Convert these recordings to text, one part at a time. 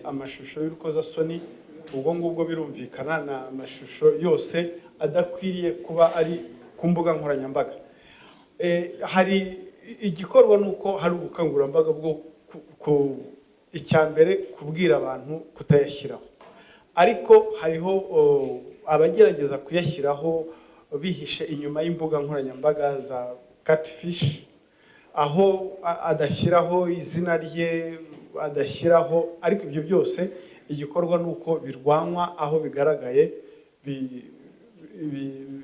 amashusho y'urukozasoni ubwo ngubwo birumvikana na amashusho yose adakwiriye kuba ari ku mbuga nkoranyambaga. Hari igikorwa nuko hari ubukangurambaga bwo icyambere kubwira abantu kutayashyiraho, ariko hariho abagerageza kuyashyiraho bihishe inyuma y'imbuga nkoranyambaga za catfish, aho adashyiraho izina rye, adashyiraho, ariko ibyo byose igikorwa nuko birwanwa aho bigaragaye,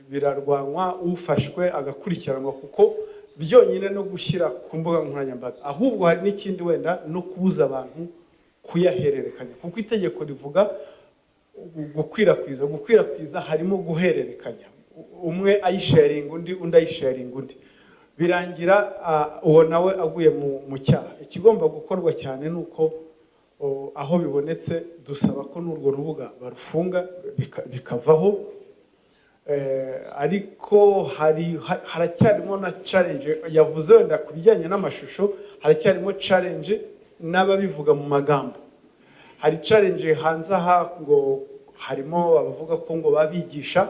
birarwanwa, ufashwe agakurikiranwa, kuko byonyine no gushyira ku mbuga nkoranyambaga. Ahubwo hari n'ikindi wenda no kubuza abantu kuyahererekanya, kuko itegeko rivuga gukwirakwiza harimo guhererekanya, umwe ayisharinga undi, undi ayisharinga undi, birangira uwo nawe aguye mu cyaha. Ikigomba gukorwa cyane nuko aho bibonetse dusaba ko n'urwo rubuga barufunga bikavaho, ariko haracyarimo na challenge. Yavuze wenda ku bijyanye n'amashusho, haracyarimo challenge n'ababivuga mu magambo. Hari challenge hanze aha ngo harimo abavuga ko ngo babigisha,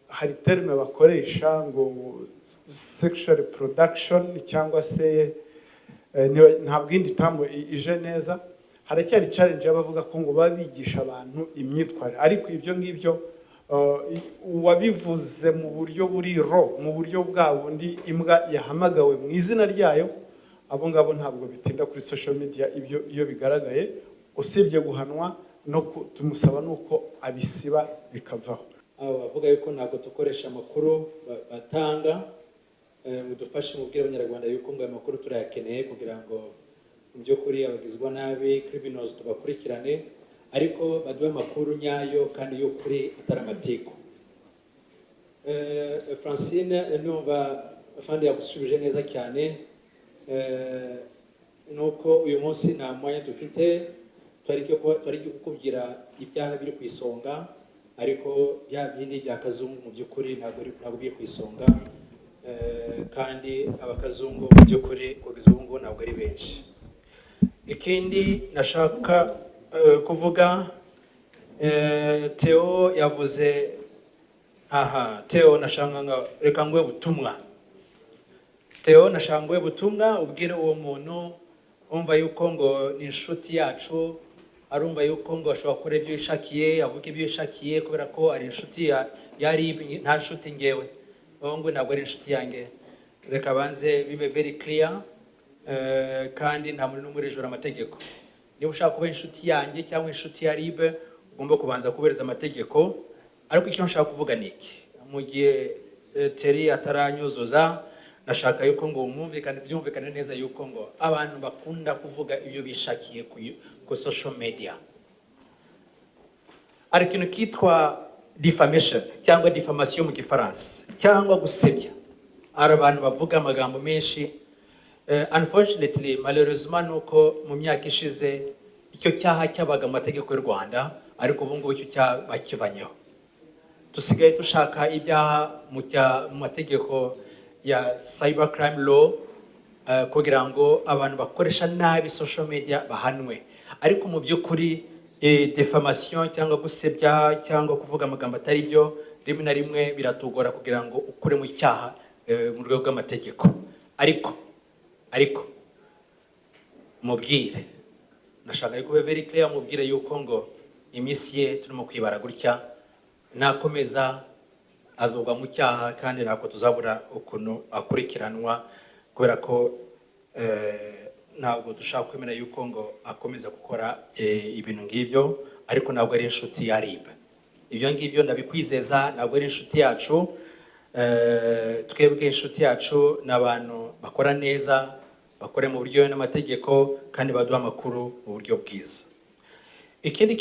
hari terme bakoresha ngo sexual reproduction cyangwa se ntabwo indi tamu ije neza. Haracyari challenge y'abavuga ko ngo babigisha abantu imyitwarire, ariko ibyo ngibyo wabivuze mu buryo buri mu buryo bwa bundi imbwa yahamagawe mu izina ryayo, abo ngabo ntabwo bitinda kuri social media ibyo iyo bigaragaye, usibye guhanwa no tumusaba nuko abisiba bikavaho. Bavuga yuko ntabwo dukoresha amakuru batanga, mudufashe mubwire abanyarwanda yuko ngo amakuru turayakeneye kugira ngo mu by'ukuri abagizwa nabi criminals tubakurikirane, ariko baduhe amakuru nyayo kandi y'ukuri atari amatiku. Francine, numva afandi yagusubije neza cyane, nuko uyu munsi nta mwanya dufite twari kukubwira ibyaha biri ku isonga, ariko bya bindi bya kazungu mu by'ukuri ntabwo biri ku isonga, kandi abakazungu mu by'ukuri kuzungu ntabwo ari benshi. Ikindi nashaka kuvuga, Theo yavuze Theo nashanga reka ngwe butumwa. Theo nashangwe butumwa ubwire uwo muntu umva yuko ngo ni inshuti yacu, arumva yuko ngo ashobora gukora ibyo yishakiye, avuga ibyo yishakiye kubera ko ari inshuti yari nta nshuti ngewe, ngo ntabwo ari inshuti yange. Reka banze bibe very clear, kandi nta muntu n'umwe urejura amategeko. Niba ushaka kuba inshuti yange cyangwa inshuti ya Ribe, ugomba kubanza kubereza amategeko. Ariko icyo nshaka kuvuga ni iki, mu gihe Terry ataranyuzuza, nashaka yuko ngo byumvikane neza yuko ngo abantu bakunda kuvuga ibyo bishakiye ku social media. Ari ikintu kitwa defamation cyangwa diffamation mu Gifaransa, cyangwa gusebya. Ari abantu bavuga amagambo menshi. Unfortunately, malheureusement, nuko mu myaka ishize icyo cyaha cyabaga amategeko y'u Rwanda, ariko ubu ngubu icyo cyaha bakivanyeho. Dusigaye dushaka ibyaha mu mategeko ya cyber crime law, kugira ngo abantu bakoresha nabi social media bahanwe. Ariko mu by'ukuri defamation cyangwa gusebya cyangwa kuvuga amagambo atari byo, rimwe na rimwe biratugora kugira ngo ukure mu cyaha mu rwego rw'amategeko. Ariko mubwire, nashaka yuko very clear, mubwire yuko ngo iminsi ye turimo kwibara gutya, nakomeza azogwa mu cyaha, kandi ntabwo tuzabura ukuntu akurikiranwa, kubera ko ntabwo dushaka kwemera yuko ngo akomeza gukora ibintu ngibyo, ariko ntabwo ari inshuti ya Ribe. Ibyo ngibyo ndabikwizeza, ntabwo ari inshuti yacu. Twebwe inshuti yacu n'abantu bakora neza, bakore mu buryo n'amategeko, kandi baduha amakuru mu buryo bwiza. Ikindi